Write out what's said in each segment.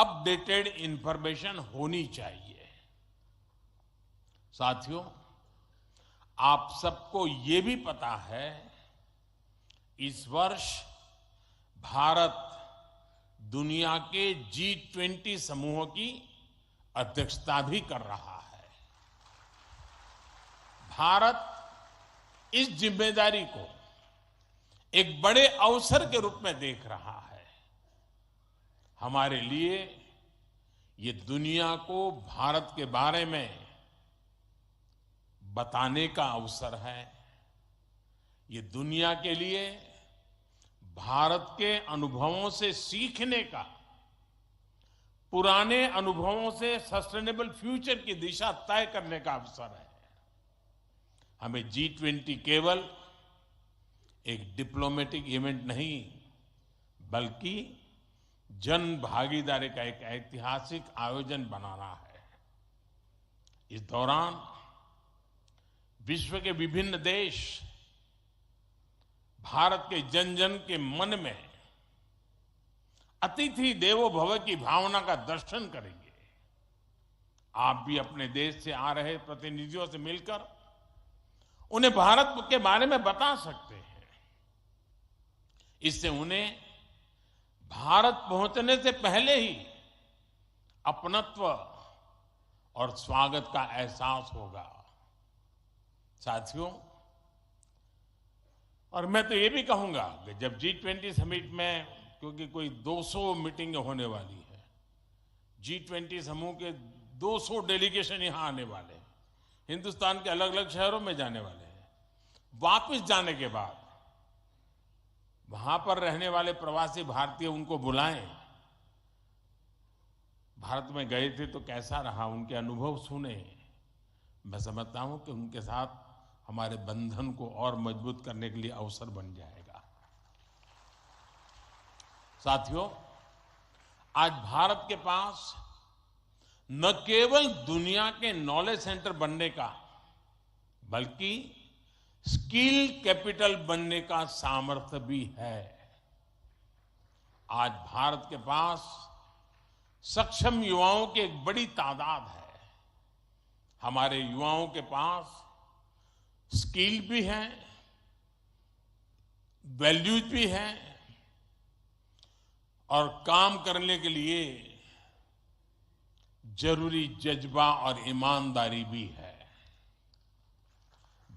Updated information होनी चाहिए। साथियों, आप सबको ये भी पता है, इस वर्ष भारत दुनिया के G20 समूह की अध्यक्षता भी कर रहा है। भारत इस जिम्मेदारी को एक बड़े अवसर के रूप में देख रहा है। हमारे लिए ये दुनिया को भारत के बारे में बताने का अवसर है। ये दुनिया के लिए भारत के अनुभवों से सीखने का, पुराने अनुभवों से सस्टेनेबल फ्यूचर की दिशा तय करने का अवसर है। हमें G20 केवल एक डिप्लोमेटिक इवेंट नहीं, बल्कि जन भागीदारी का एक ऐतिहासिक आयोजन बनाना है। इस दौरान विश्व के विभिन्न देश भारत के जन जन के मन में अतिथि देवो भव की भावना का दर्शन करेंगे। आप भी अपने देश से आ रहे प्रतिनिधियों से मिलकर उन्हें भारत के बारे में बता सकते हैं। इससे उन्हें भारत पहुंचने से पहले ही अपनत्व और स्वागत का एहसास होगा। साथियों, और मैं तो ये भी कहूंगा कि जब G20 समिट में, क्योंकि कोई 200 मीटिंगें होने वाली है, G20 समूह के 200 डेलीगेशन यहां आने वाले हैं, हिंदुस्तान के अलग अलग शहरों में जाने वाले हैं। वापस जाने के बाद वहां पर रहने वाले प्रवासी भारतीय उनको बुलाएं, भारत में गए थे तो कैसा रहा, उनके अनुभव सुने। मैं समझता हूं कि उनके साथ हमारे बंधन को और मजबूत करने के लिए अवसर बन जाएगा। साथियों, आज भारत के पास न केवल दुनिया के नॉलेज सेंटर बनने का, बल्कि स्किल कैपिटल बनने का सामर्थ्य भी है। आज भारत के पास सक्षम युवाओं की एक बड़ी तादाद है। हमारे युवाओं के पास स्किल भी है, वैल्यूज भी है, और काम करने के लिए जरूरी जज्बा और ईमानदारी भी है।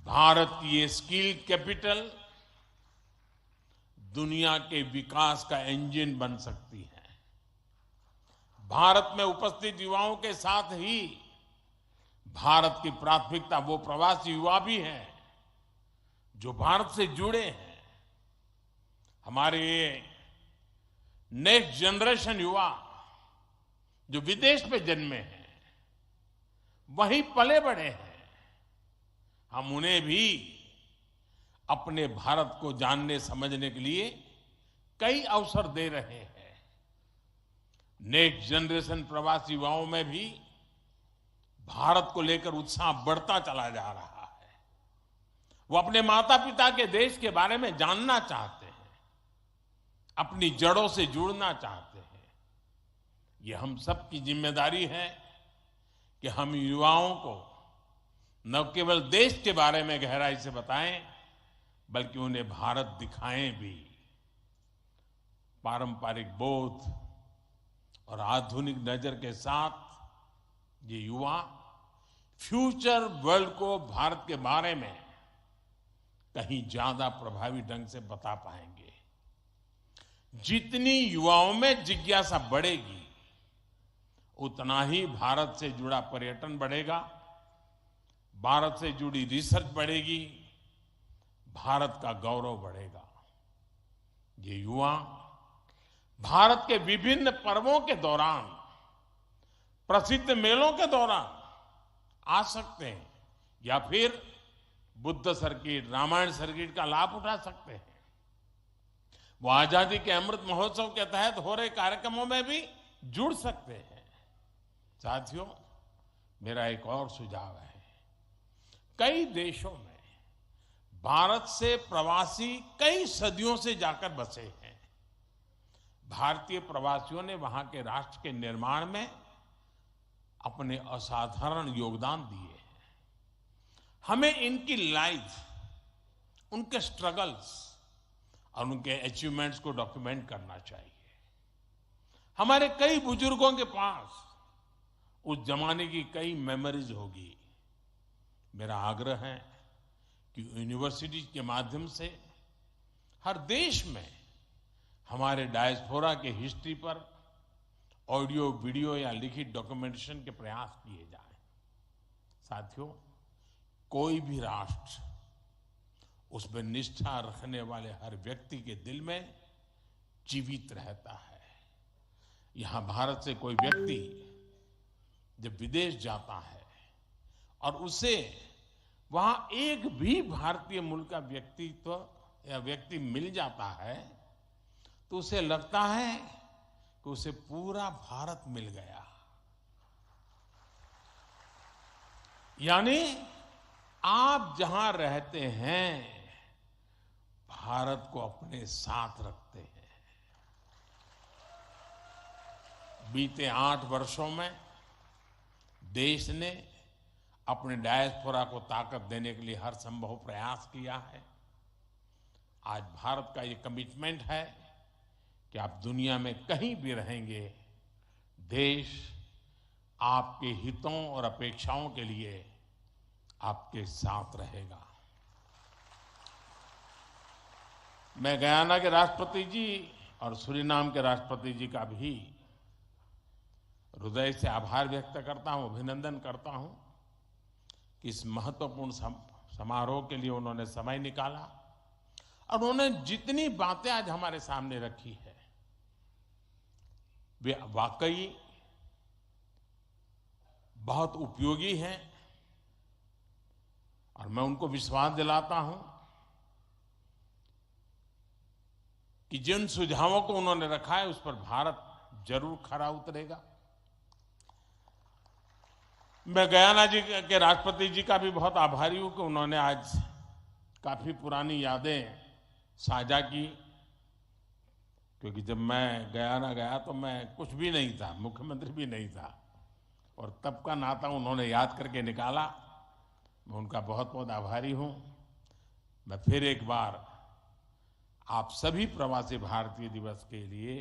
भारत की ये स्किल कैपिटल दुनिया के विकास का इंजन बन सकती है। भारत में उपस्थित युवाओं के साथ ही भारत की प्राथमिकता वो प्रवासी युवा भी हैं जो भारत से जुड़े हैं। हमारे नेक्स्ट जनरेशन युवा जो विदेश में जन्मे हैं, वहीं पले बड़े हैं, हम उन्हें भी अपने भारत को जानने समझने के लिए कई अवसर दे रहे हैं। नेक्स्ट जनरेशन प्रवासी युवाओं में भी भारत को लेकर उत्साह बढ़ता चला जा रहा है। वो अपने माता पिता के देश के बारे में जानना चाहते हैं, अपनी जड़ों से जुड़ना चाहते हैं। ये हम सब की जिम्मेदारी है कि हम युवाओं को न केवल देश के बारे में गहराई से बताएं, बल्कि उन्हें भारत दिखाएं भी। पारंपरिक बोध और आधुनिक नजर के साथ ये युवा फ्यूचर वर्ल्ड को भारत के बारे में कहीं ज्यादा प्रभावी ढंग से बता पाएंगे। जितनी युवाओं में जिज्ञासा बढ़ेगी, उतना ही भारत से जुड़ा पर्यटन बढ़ेगा, भारत से जुड़ी रिसर्च बढ़ेगी, भारत का गौरव बढ़ेगा। ये युवा भारत के विभिन्न पर्वों के दौरान, प्रसिद्ध मेलों के दौरान आ सकते हैं, या फिर बुद्ध सर्किट, रामायण सर्किट का लाभ उठा सकते हैं। वो आजादी के अमृत महोत्सव के तहत हो रहे कार्यक्रमों में भी जुड़ सकते हैं। साथियों, मेरा एक और सुझाव है। कई देशों में भारत से प्रवासी कई सदियों से जाकर बसे हैं। भारतीय प्रवासियों ने वहां के राष्ट्र के निर्माण में अपने असाधारण योगदान दिए हैं। हमें इनकी लाइफ, उनके स्ट्रगल्स और उनके अचीवमेंट्स को डॉक्यूमेंट करना चाहिए। हमारे कई बुजुर्गों के पास उस जमाने की कई मेमोरीज होगी। मेरा आग्रह है कि यूनिवर्सिटी के माध्यम से हर देश में हमारे डायस्पोरा के हिस्ट्री पर ऑडियो, वीडियो या लिखित डॉक्यूमेंटेशन के प्रयास किए जाएं। साथियों, कोई भी राष्ट्र उसमें निष्ठा रखने वाले हर व्यक्ति के दिल में जीवित रहता है। यहां भारत से कोई व्यक्ति जब विदेश जाता है और उसे वहां एक भी भारतीय मूल का व्यक्तित्व या व्यक्ति मिल जाता है तो उसे लगता है कि उसे पूरा भारत मिल गया। यानी आप जहां रहते हैं, भारत को अपने साथ रखते हैं। बीते 8 वर्षों में देश ने अपने डायस्पोरा को ताकत देने के लिए हर संभव प्रयास किया है। आज भारत का ये कमिटमेंट है कि आप दुनिया में कहीं भी रहेंगे, देश आपके हितों और अपेक्षाओं के लिए आपके साथ रहेगा। मैं गयाना के राष्ट्रपति जी और सूरीनाम के राष्ट्रपति जी का भी हृदय से आभार व्यक्त करता हूं, अभिनंदन करता हूं कि इस महत्वपूर्ण समारोह के लिए उन्होंने समय निकाला और उन्होंने जितनी बातें आज हमारे सामने रखी है वे वाकई बहुत उपयोगी हैं। और मैं उनको विश्वास दिलाता हूं कि जिन सुझावों को उन्होंने रखा है उस पर भारत जरूर खरा उतरेगा। मैं गयाना जी के राष्ट्रपति जी का भी बहुत आभारी हूं कि उन्होंने आज काफी पुरानी यादें साझा की, क्योंकि जब मैं गयाना गया तो मैं कुछ भी नहीं था, मुख्यमंत्री भी नहीं था, और तब का नाता उन्होंने याद करके निकाला। मैं उनका बहुत बहुत आभारी हूं। मैं फिर एक बार आप सभी प्रवासी भारतीय दिवस के लिए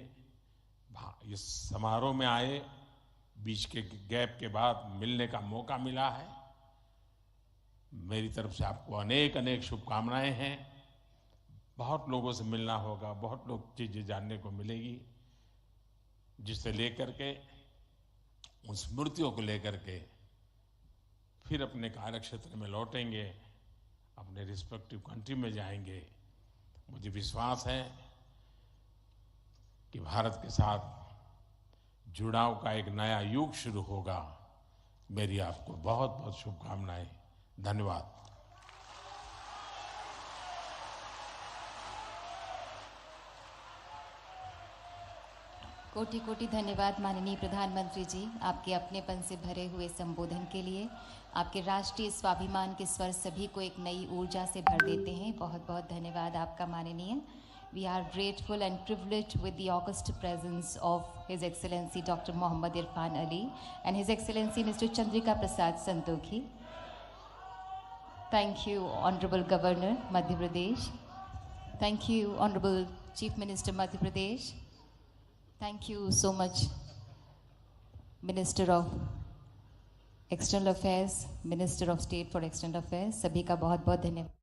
इस समारोह में आए, बीच के गैप के बाद मिलने का मौका मिला है। मेरी तरफ से आपको अनेक अनेक शुभकामनाएं हैं। बहुत लोगों से मिलना होगा, बहुत लोग चीजें जानने को मिलेगी, जिससे लेकर के उन स्मृतियों को लेकर के फिर अपने कार्य क्षेत्र में लौटेंगे, अपने रिस्पेक्टिव कंट्री में जाएंगे। मुझे विश्वास है कि भारत के साथ जुड़ाव का एक नया युग शुरू होगा। मेरी आपको बहुत बहुत शुभकामनाएं। धन्यवाद। कोटि कोटि धन्यवाद माननीय प्रधानमंत्री जी, आपके अपनेपन से भरे हुए संबोधन के लिए। आपके राष्ट्रीय स्वाभिमान के स्वर सभी को एक नई ऊर्जा से भर देते हैं। बहुत बहुत धन्यवाद आपका माननीय। We are grateful and privileged with the august presence of His Excellency Dr. Mohammad Irfan Ali and His Excellency Mr. Chandrika Prasad Santokhi. Thank you, Honorable Governor, Madhya Pradesh. Thank you, Honorable Chief Minister, Madhya Pradesh. Thank you so much, Minister of External Affairs, Minister of State for External Affairs. सभी का बहुत बहुत धन्यवाद।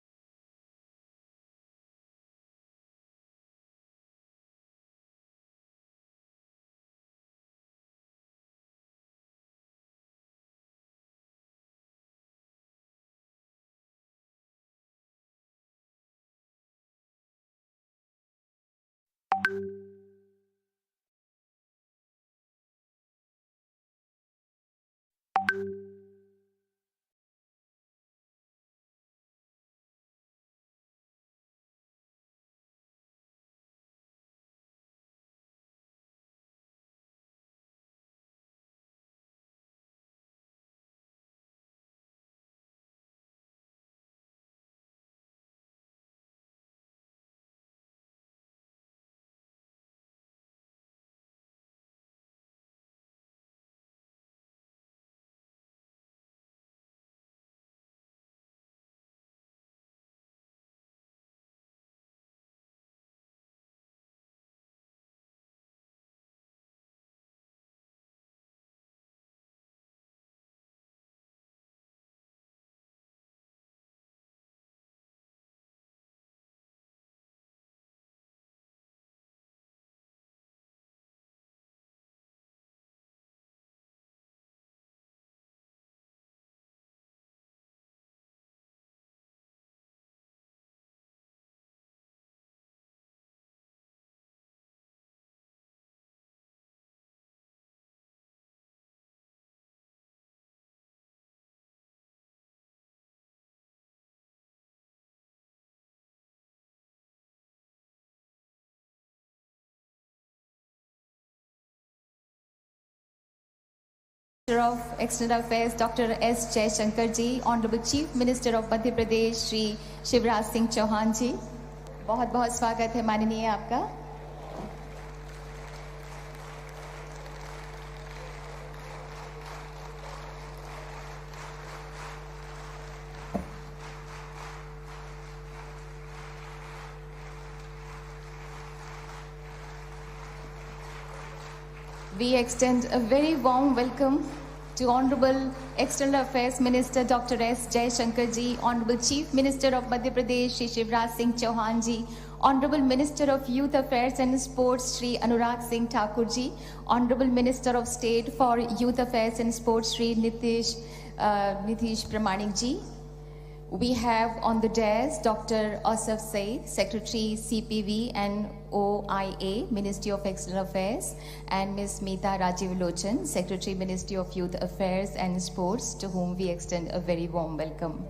Minister of External Affairs Dr. S. Jaishankar ji, Honorable Chief Minister of Madhya Pradesh Shri Shivraj Singh Chauhan ji, बहुत बहुत स्वागत है माननीय आपका। We extend a very warm welcome to Honorable External Affairs Minister Dr. S. Jaishankar ji, Honorable Chief Minister of Madhya Pradesh Shri Shivraj Singh Chauhan ji, Honorable Minister of Youth Affairs and Sports Shri Anurag Singh Thakur ji, Honorable Minister of State for Youth Affairs and Sports Shri Nitish Pramanik ji. We have on the dais Dr. Asaf Said, Secretary CPV and OIA, Ministry of External Affairs, and Ms. Meeta Rajiv Lochan, Secretary, Ministry of Youth Affairs and Sports, to whom we extend a very warm welcome.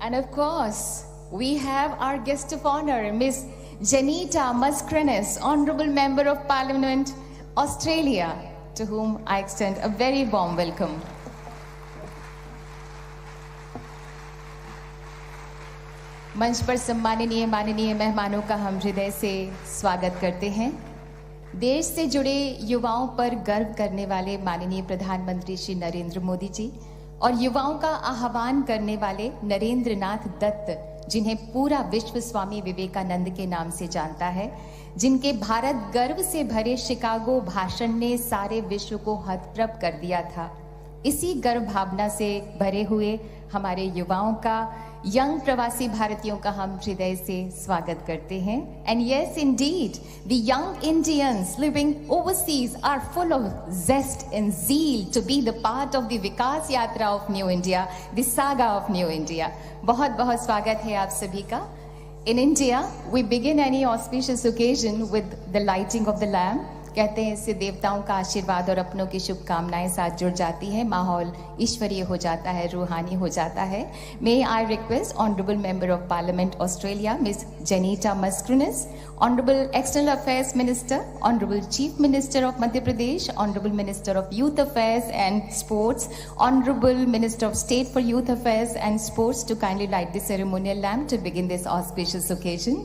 And of course, we have our guest of honor, Ms. Janita Mascarenhas, Honorable Member of Parliament, Australia, to whom I extend a very warm welcome. मंच पर सम्माननीय माननीय मेहमानों का हम हृदय से स्वागत करते हैं। देश से जुड़े युवाओं पर गर्व करने वाले माननीय प्रधानमंत्री श्री नरेंद्र मोदी जी और युवाओं का आह्वान करने वाले नरेंद्र नाथ दत्त, जिन्हें पूरा विश्व स्वामी विवेकानंद के नाम से जानता है, जिनके भारत गर्व से भरे शिकागो भाषण ने सारे विश्व को हतप्रभ कर दिया था, इसी गर्व भावना से भरे हुए हमारे युवाओं का, यंग प्रवासी भारतीयों का हम हृदय से स्वागत करते हैं। And yes, indeed, the young Indians living overseas are full of zest and zeal to be the part of the Vikas Yatra of New India, the saga of New India. बहुत बहुत स्वागत है आप सभी का। In India, we begin any auspicious occasion with the lighting of the lamp. कहते हैं इससे देवताओं का आशीर्वाद और अपनों की शुभकामनाएं साथ जुड़ जाती है, माहौल ईश्वरीय हो जाता है, रूहानी हो जाता है। May I request Honorable Member of Parliament Australia, Ms. Janita Mascarenhas, Honorable External Affairs Minister, Honorable Chief Minister of Madhya Pradesh, Honorable Minister of Youth Affairs and Sports, Honorable Minister of State for Youth Affairs and Sports to kindly light the ceremonial lamp to begin this auspicious occasion.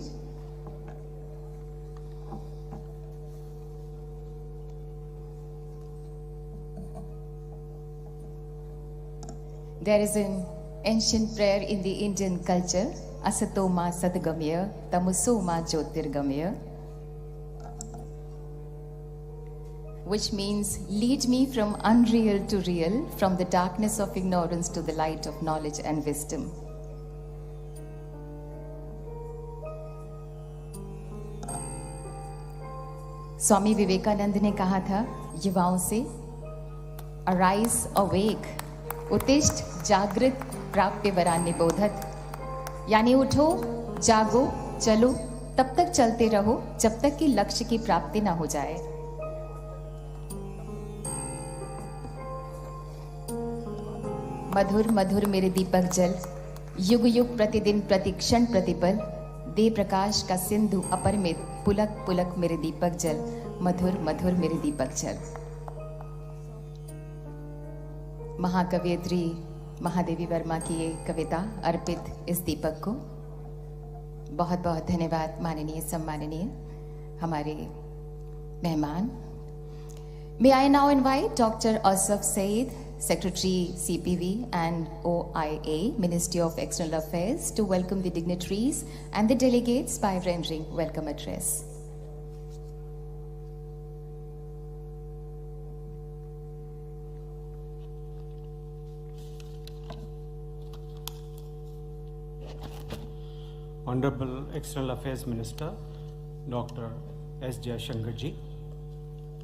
There is an ancient prayer in the Indian culture, Asato ma sadgamya, tamuso ma jyotirgamya, which means lead me from unreal to real, from the darkness of ignorance to the light of knowledge and wisdom. Swami Vivekananda ने कहा था युवाओं से, arise, awake, उत्तिष्ठ जागृत प्राप्य वरान्य बोधत, यानी उठो, जागो, चलो, तब तक चलते रहो जब तक कि लक्ष्य की प्राप्ति ना हो जाए। मधुर मधुर मेरे दीपक जल, युग युग प्रतिदिन प्रतिक्षण प्रतिपल, दे प्रकाश का सिंधु अपरिमित, पुलक पुलक मेरे दीपक जल, मधुर मधुर मेरे दीपक जल। महाकवयित्री महादेवी वर्मा की ये कविता अर्पित इस दीपक को। बहुत बहुत धन्यवाद माननीय सम्माननीय हमारे मेहमान। May I now invite Dr. Asaf Said, Secretary CPV and OIA, Ministry of External Affairs, to welcome the dignitaries and the delegates by rendering welcome address. Honorable External Affairs Minister, Dr. S. Jaishankar ji,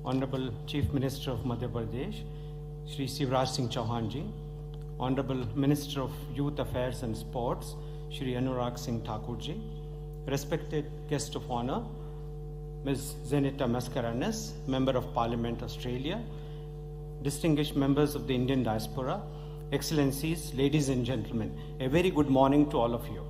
Honorable Chief Minister of Madhya Pradesh, Shri Shivraj Singh Chauhan ji, Honorable Minister of Youth Affairs and Sports, Shri Anurag Singh Thakur ji, respected guest of honor, Ms. Zenita Mascarenhas, Member of Parliament, Australia, distinguished members of the Indian diaspora, Excellencies, ladies and gentlemen, a very good morning to all of you.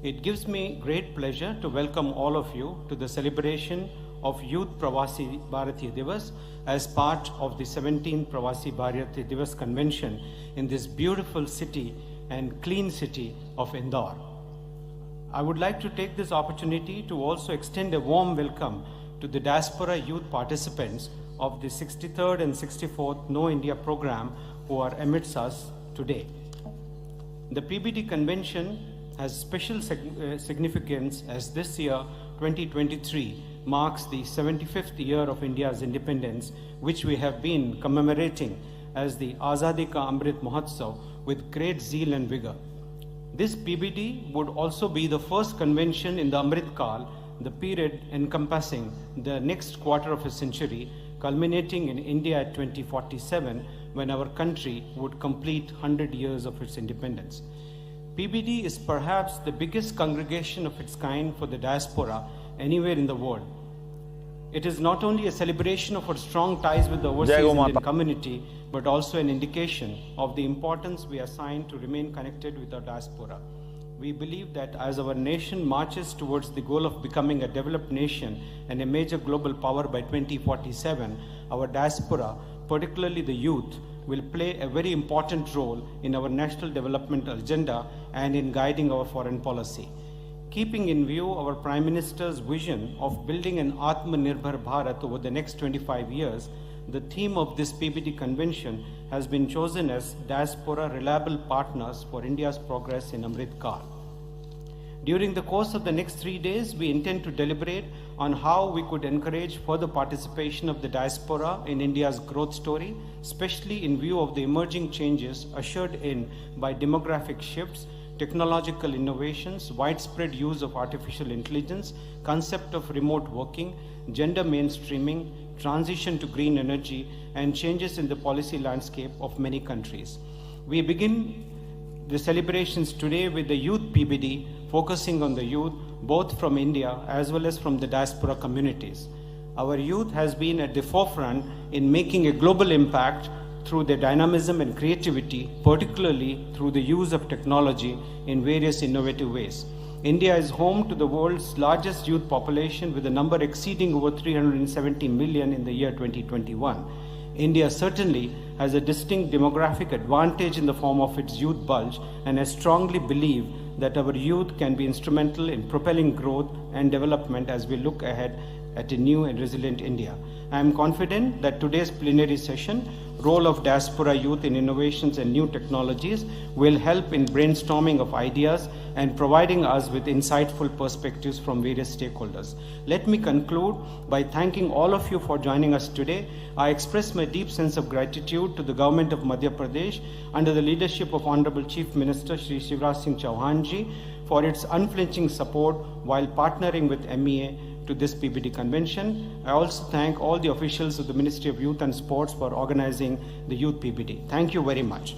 It gives me great pleasure to welcome all of you to the celebration of Youth Pravasi Bharatiya Divas as part of the 17th Pravasi Bharatiya Divas Convention in this beautiful city and clean city of Indore. I would like to take this opportunity to also extend a warm welcome to the diaspora youth participants of the 63rd and 64th Know India program who are amidst us today. The PBD convention has special significance as this year, 2023, marks the 75th year of India's independence, which we have been commemorating as the Azadi Ka Amrit Mahotsav with great zeal and vigor. This PBD would also be the first convention in the Amrit Kal, the period encompassing the next quarter of a century, culminating in India at 2047, when our country would complete 100 years of its independence. PBD is perhaps the biggest congregation of its kind for the diaspora anywhere in the world. It is not only a celebration of our strong ties with the overseas Indian community, but also an indication of the importance we assign to remain connected with our diaspora. We believe that as our nation marches towards the goal of becoming a developed nation and a major global power by 2047, our diaspora, particularly the youth, will play a very important role in our national development agenda and in guiding our foreign policy. Keeping in view our Prime Minister's vision of building an Atmanirbhar Bharat over the next 25 years, the theme of this PBD convention has been chosen as Diaspora Reliable Partners for India's Progress in Amrit Kal. During the course of the next 3 days, we intend to deliberate on how we could encourage further participation of the diaspora in India's growth story, especially in view of the emerging changes ushered in by demographic shifts, technological innovations, widespread use of artificial intelligence, concept of remote working, gender mainstreaming, transition to green energy, and changes in the policy landscape of many countries. We begin the celebrations today with the Youth PBD, focusing on the youth, both from India as well as from the diaspora communities. Our youth has been at the forefront in making a global impact through their dynamism and creativity, particularly through the use of technology in various innovative ways. India is home to the world's largest youth population, with a number exceeding over 370 million in the year 2021. India certainly has a distinct demographic advantage in the form of its youth bulge, and I strongly believe that our youth can be instrumental in propelling growth and development as we look ahead at a new and resilient India. I am confident that today's plenary session, role of diaspora youth in innovations and new technologies, will help in brainstorming of ideas and providing us with insightful perspectives from various stakeholders. Let me conclude by thanking all of you for joining us today. I express my deep sense of gratitude to the government of Madhya Pradesh under the leadership of Honorable Chief Minister Shri Shivraj Singh Chauhan ji for its unflinching support while partnering with MEA to this PBD convention. I also thank all the officials of the Ministry of Youth and Sports for organizing the Youth PBD. Thank you very much.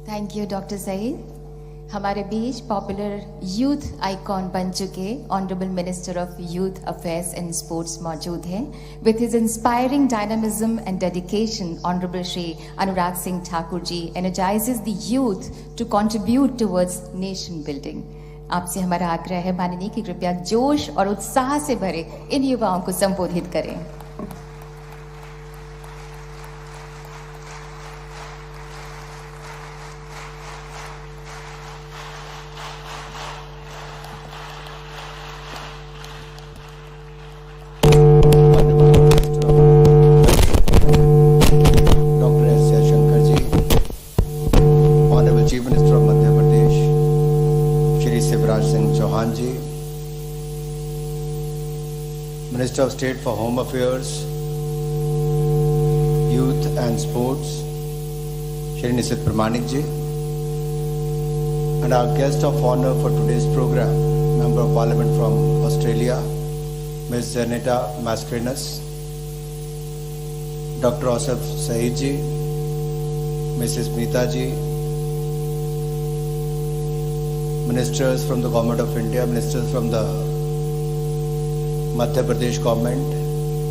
Thank you doctor Saeed. हमारे बीच popular youth icon बन चुके honourable minister of youth affairs and sports मौजूद हैं। With his inspiring dynamism and dedication, honourable Shri Anurag Singh Thakur ji energises the youth to contribute towards nation building. आपसे हमारा आग्रह है माननीय कि कृपया जोश और उत्साह से भरे इन युवाओं को संबोधित करें। Minister of State for Home Affairs, Youth and Sports, Shri Nisit Pramanik ji, and our guest of honor for today's program, Member of Parliament from Australia, Ms. Zenita Mascarenhas, Dr. Asif Saeed ji, Mrs. Meeta ji, ministers from the Government of India, ministers from the Madhya Pradesh government,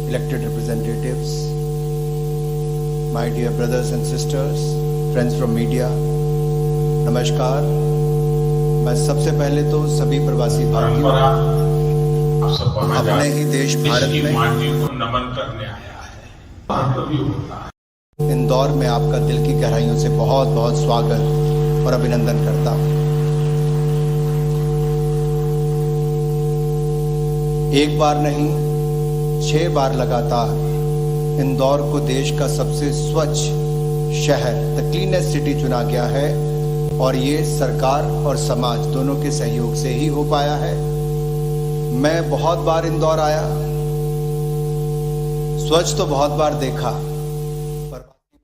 elected representatives, my dear brothers and sisters, friends from media, नमस्कार। मैं सबसे पहले तो सभी प्रवासी भारतीयों अपने ही देश भारत में को नमन करने आया है। इंदौर में आपका दिल की गहराइयों से बहुत बहुत स्वागत और अभिनंदन करता हूं। एक बार नहीं 6 बार लगातार इंदौर को देश का सबसे स्वच्छ शहर, द क्लीनेस्ट सिटी चुना गया है और ये सरकार और समाज दोनों के सहयोग से ही हो पाया है। मैं बहुत बार इंदौर आया, स्वच्छ तो बहुत बार देखा, पर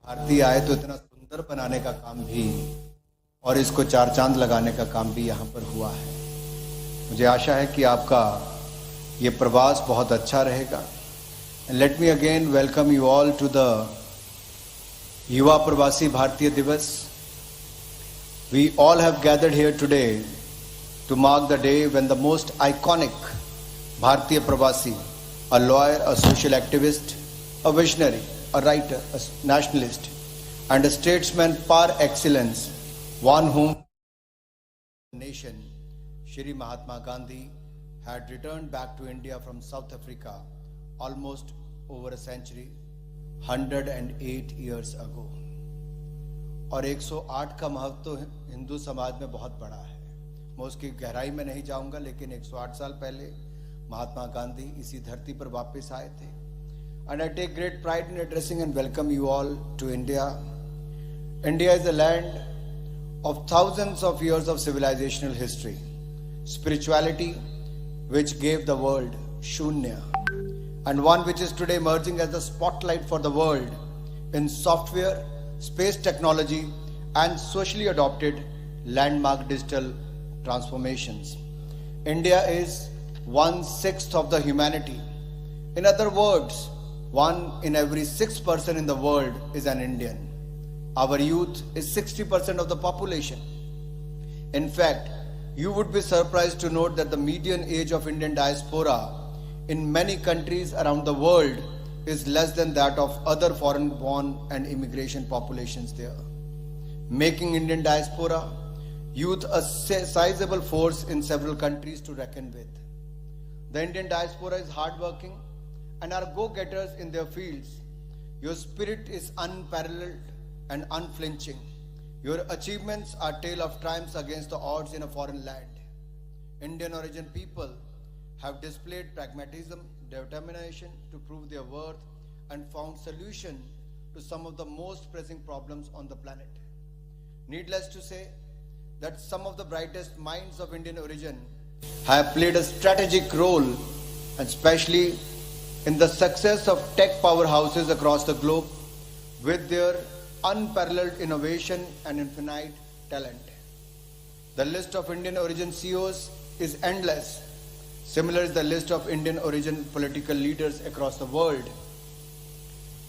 भारतीय आए तो इतना सुंदर बनाने का काम भी और इसको 4 चांद लगाने का काम भी यहाँ पर हुआ है। मुझे आशा है कि आपका ये प्रवास बहुत अच्छा रहेगा। Let me again welcome you all to the Yuva Pravasi भारतीय दिवस। We all have gathered here today to mark the day when the most iconic Bharatiya Pravasi, a lawyer, a social activist, a visionary, a writer, a nationalist, and a statesman par excellence, one whom the nation, Shri Mahatma Gandhi, had returned back to India from South Africa almost over a century, 108 years ago. और 108 का महत्व तो हिंदू समाज में बहुत बड़ा है। मैं उसकी गहराई में नहीं जाऊंगा, लेकिन 108 साल पहले महात्मा गांधी इसी धरती पर वापस आए थे। And I take great pride in addressing and welcome you all to India. India is a land of thousands of years of civilizational history, spirituality which gave the world shunya, and one which is today emerging as the spotlight for the world in software, space technology, and socially adopted landmark digital transformations. India is 1/6 of the humanity. In other words, 1 in every 6 person in the world is an Indian. Our youth is 60% of the population. In fact, you would be surprised to note that the median age of Indian diaspora in many countries around the world is less than that of other foreign-born and immigration populations there, making Indian diaspora youth a sizable force in several countries to reckon with. The Indian diaspora is hardworking and are go-getters in their fields. Your spirit is unparalleled and unflinching. Your achievements are tale of triumphs against the odds in a foreign land. Indian origin people have displayed pragmatism, determination to prove their worth, and found solution to some of the most pressing problems on the planet. Needless to say that some of the brightest minds of Indian origin have played a strategic role, and especially in the success of tech powerhouses across the globe with their unparalleled innovation and infinite talent. The list of Indian origin CEOs is endless. Similar is the list of Indian origin political leaders across the world.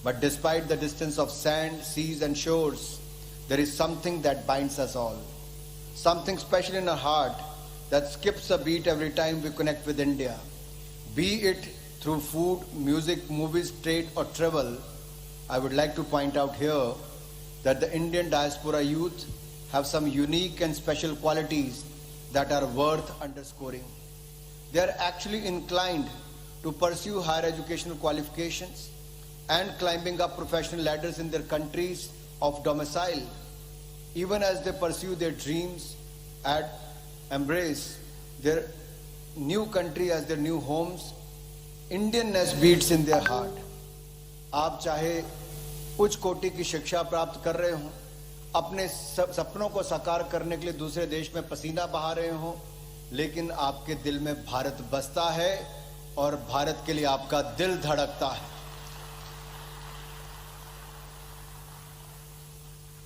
But despite the distance of sand, seas and shores, there is something that binds us all. Something special in our heart that skips a beat every time we connect with India. Be it through food, music, movies, trade or travel, I would like to point out here that the Indian diaspora youth have some unique and special qualities that are worth underscoring. They are actually inclined to pursue higher educational qualifications and climbing up professional ladders in their countries of domicile, even as they pursue their dreams and embrace their new country as their new homes. Indianness beats in their heart. आप चाहे उच्च कोटि की शिक्षा प्राप्त कर रहे हो, अपने सपनों को साकार करने के लिए दूसरे देश में पसीना बहा रहे हो, लेकिन आपके दिल में भारत बसता है और भारत के लिए आपका दिल धड़कता है।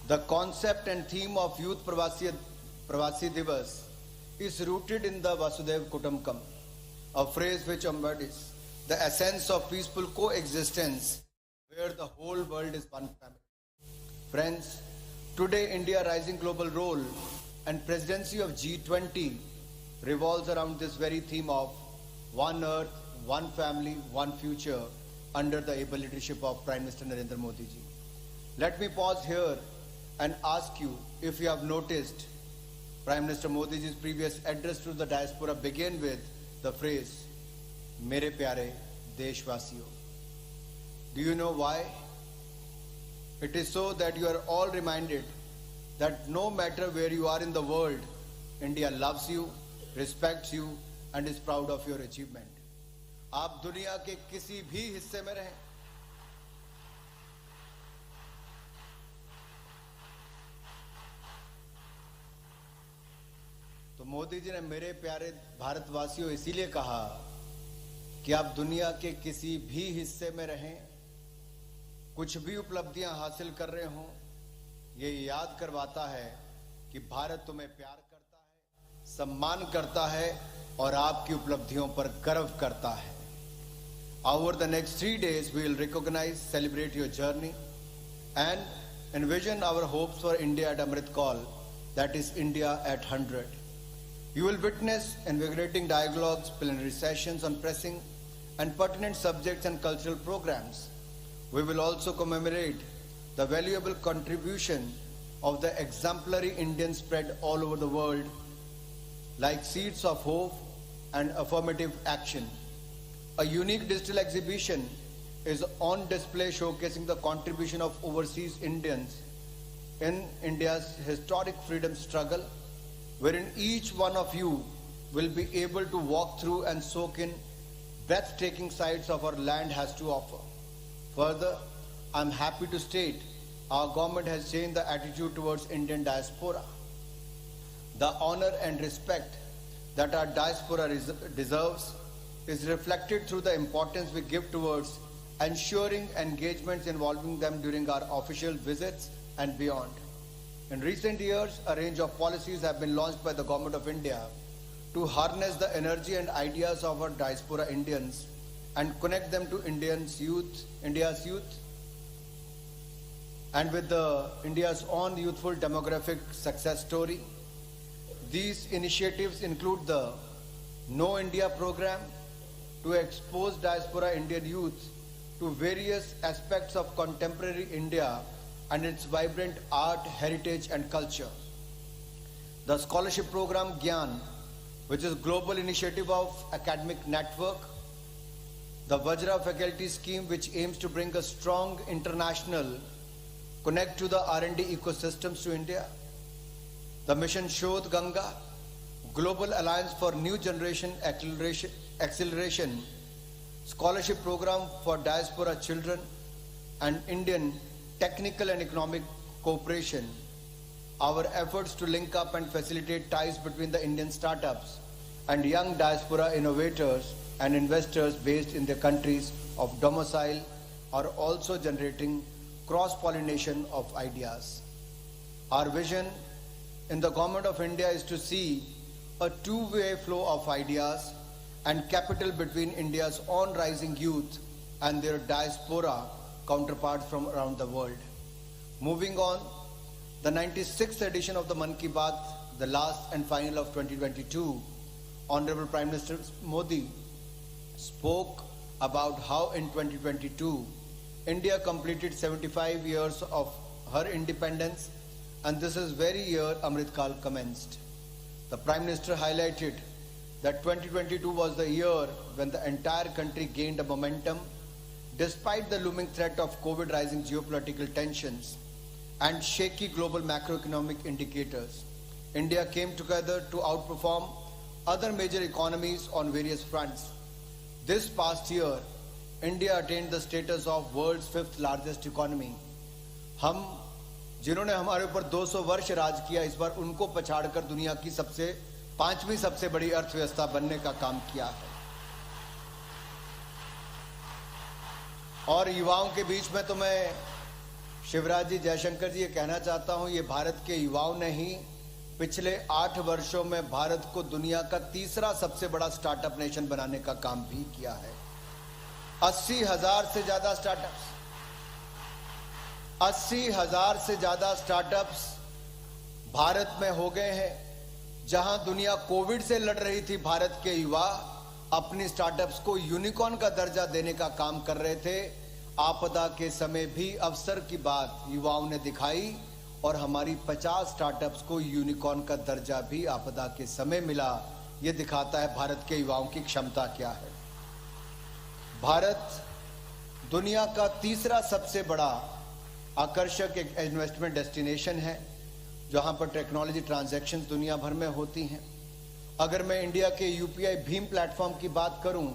The concept and theme of Youth Pravasi Divas is rooted in the Vasudhaiva Kutumbakam, a phrase which embodies the essence of peaceful coexistence where the whole world is one family. Friends, today India rising global role and presidency of G20 revolves around this very theme of one earth, one family, one future under the able leadership of Prime Minister Narendra Modi ji. Let me pause here and ask you if you have noticed Prime Minister Modi ji's previous address to the diaspora began with the phrase, Mere pyare deshwasiyo. Do you know why? It is so that you are all reminded that no matter where you are in the world, India loves you, respects you, and is proud of your achievement. आप दुनिया के किसी भी हिस्से में रहें, तो मोदी जी ने मेरे प्यारे भारतवासियों इसीलिए कहा कि आप दुनिया के किसी भी हिस्से में रहें, कुछ भी उपलब्धियां हासिल कर रहे हों, ये याद करवाता है कि भारत तुम्हें प्यार करता है, सम्मान करता है और आपकी उपलब्धियों पर गर्व करता है. Over the next 3 days, we will recognize, celebrate your journey and envision our hopes for India at Amrit Kaal, that is India at 100. You will witness invigorating dialogues, plenary sessions on pressing and pertinent subjects and cultural programs. We will also commemorate the valuable contribution of the exemplary Indians spread all over the world, like seeds of hope and affirmative action. A unique digital exhibition is on display showcasing the contribution of overseas Indians in India's historic freedom struggle, wherein each one of you will be able to walk through and soak in breathtaking sights of our land has to offer. Further, I'm happy to state our government has changed the attitude towards Indian diaspora. The honor and respect that our diaspora deserves is reflected through the importance we give towards ensuring engagements involving them during our official visits and beyond. In recent years, a range of policies have been launched by the Government of India to harness the energy and ideas of our diaspora Indians and connect them to India's youth, and with India's own youthful demographic success story. These initiatives include the Know India program to expose diaspora Indian youth to various aspects of contemporary India and its vibrant art, heritage and culture. The scholarship program Gyan, which is a global initiative of academic network. The Vajra faculty scheme, which aims to bring a strong international connect to the R&D ecosystems to India. The mission Shodh Ganga, Global Alliance for New Generation Acceleration, scholarship program for diaspora children, and Indian technical and economic cooperation. Our efforts to link up and facilitate ties between the Indian startups and young diaspora innovators and investors based in their countries of domicile are also generating cross-pollination of ideas. Our vision in the Government of India is to see a two-way flow of ideas and capital between India's own rising youth and their diaspora counterparts from around the world. Moving on, the 96th edition of the Mann Ki Baat, the last and final of 2022, Honorable Prime Minister Modi spoke about how in 2022, India completed 75 years of her independence, and this is very year Amrit Kaal commenced. The Prime Minister highlighted that 2022 was the year when the entire country gained a momentum despite the looming threat of COVID, rising geopolitical tensions and shaky global macroeconomic indicators. India came together to outperform other major economies on various fronts. This past year, India attained the status of world's 5th largest economy. हम जिन्होंने हमारे ऊपर 200 वर्ष राज किया, इस बार उनको पछाड़कर दुनिया की 5वीं सबसे बड़ी अर्थव्यवस्था बनने का काम किया है. और युवाओं के बीच में तो मैं शिवराज जी, जयशंकर जी, ये कहना चाहता हूं, ये भारत के युवाओं ने ही पिछले 8 वर्षों में भारत को दुनिया का 3रा सबसे बड़ा स्टार्टअप नेशन बनाने का काम भी किया है. 80,000 से ज्यादा स्टार्टअप्स भारत में हो गए हैं। जहां दुनिया कोविड से लड़ रही थी, भारत के युवा अपनी स्टार्टअप्स को यूनिकॉर्न का दर्जा देने का काम कर रहे थे। आपदा के समय भी अवसर की बात युवाओं ने दिखाई और हमारी 50 स्टार्टअप्स को यूनिकॉर्न का दर्जा भी आपदा के समय मिला। यह दिखाता है भारत के युवाओं की क्षमता क्या है। भारत दुनिया का तीसरा सबसे बड़ा आकर्षक एक इन्वेस्टमेंट डेस्टिनेशन है, जहां पर टेक्नोलॉजी ट्रांजैक्शन दुनिया भर में होती हैं। अगर मैं इंडिया के यूपीआई भीम प्लेटफॉर्म की बात करूं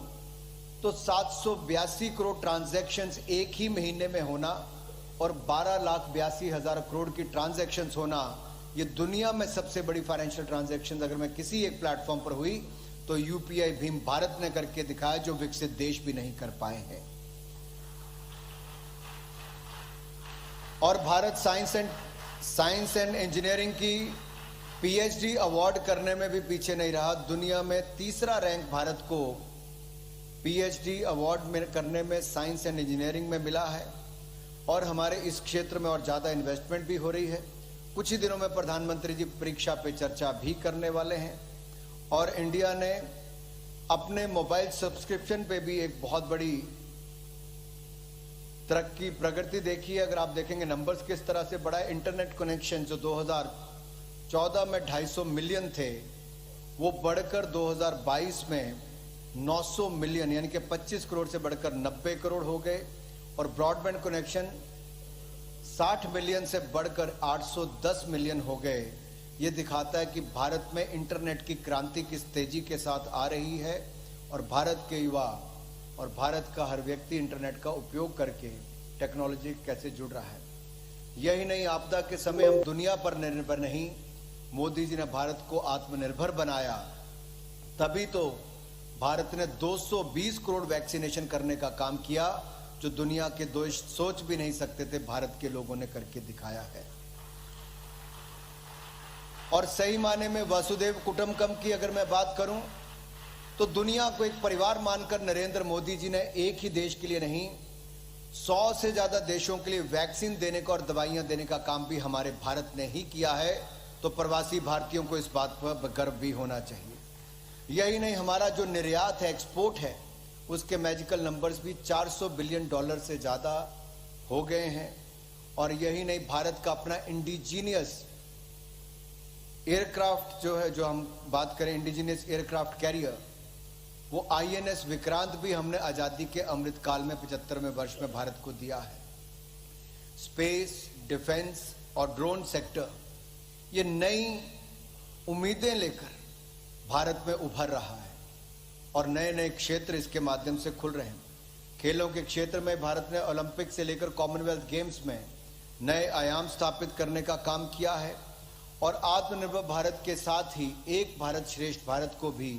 तो 782 करोड़ ट्रांजैक्शंस एक ही महीने में होना और 12,82,000 करोड़ की ट्रांजैक्शंस होना, ये दुनिया में सबसे बड़ी फाइनेंशियल ट्रांजैक्शंस अगर मैं किसी एक प्लेटफॉर्म पर हुई तो यूपीआई भीम भारत ने करके दिखाया, जो विकसित देश भी नहीं कर पाए हैं। और भारत साइंस एंड इंजीनियरिंग की पीएचडी अवार्ड करने में भी पीछे नहीं रहा। दुनिया में तीसरा रैंक भारत को पीएचडी अवार्ड में करने में साइंस एंड इंजीनियरिंग में मिला है। और हमारे इस क्षेत्र में और ज्यादा इन्वेस्टमेंट भी हो रही है। कुछ ही दिनों में प्रधानमंत्री जी परीक्षा पे चर्चा भी करने वाले हैं और इंडिया ने अपने मोबाइल सब्सक्रिप्शन पे भी एक बहुत बड़ी प्रगति देखी है। अगर आप देखेंगे नंबर्स किस तरह से बढ़ा है। इंटरनेट कनेक्शन जो 2014 में 250 मिलियन थे, वो बढ़कर 2022 में 900 मिलियन यानी कि 25 करोड़ से बढ़कर 90 करोड़ हो गए। और ब्रॉडबैंड कनेक्शन 60 मिलियन से बढ़कर 810 मिलियन हो गए। ये दिखाता है कि भारत में इंटरनेट की क्रांति किस तेजी के साथ आ रही है और भारत के युवा और भारत का हर व्यक्ति इंटरनेट का उपयोग करके टेक्नोलॉजी कैसे जुड़ रहा है। यही नहीं, आपदा के समय हम दुनिया पर निर्भर नहीं, मोदी जी ने भारत को आत्मनिर्भर बनाया। तभी तो भारत ने 220 करोड़ वैक्सीनेशन करने का काम किया, जो दुनिया के देश सोच भी नहीं सकते थे, भारत के लोगों ने करके दिखाया है। और सही माने में वसुधैव कुटुंबकम की अगर मैं बात करूं तो दुनिया को एक परिवार मानकर नरेंद्र मोदी जी ने एक ही देश के लिए नहीं 100 से ज्यादा देशों के लिए वैक्सीन देने का और दवाइयां देने का काम भी हमारे भारत ने ही किया है। तो प्रवासी भारतीयों को इस बात पर गर्व भी होना चाहिए। यही नहीं, हमारा जो निर्यात है, एक्सपोर्ट है, उसके मैजिकल नंबर्स भी $400 बिलियन से ज्यादा हो गए हैं। और यही नहीं, भारत का अपना इंडिजीनियस एयरक्राफ्ट जो है, जो हम बात करें इंडिजीनियस एयरक्राफ्ट कैरियर, वो आईएनएस विक्रांत भी हमने आजादी के अमृत काल में 75वें वर्ष में भारत को दिया है। स्पेस, डिफेंस और ड्रोन सेक्टर ये नई उम्मीदें लेकर भारत में उभर रहा है और नए नए क्षेत्र इसके माध्यम से खुल रहे हैं। खेलों के क्षेत्र में भारत ने ओलंपिक से लेकर कॉमनवेल्थ गेम्स में नए आयाम स्थापित करने का काम किया है और आत्मनिर्भर भारत के साथ ही एक भारत श्रेष्ठ भारत को भी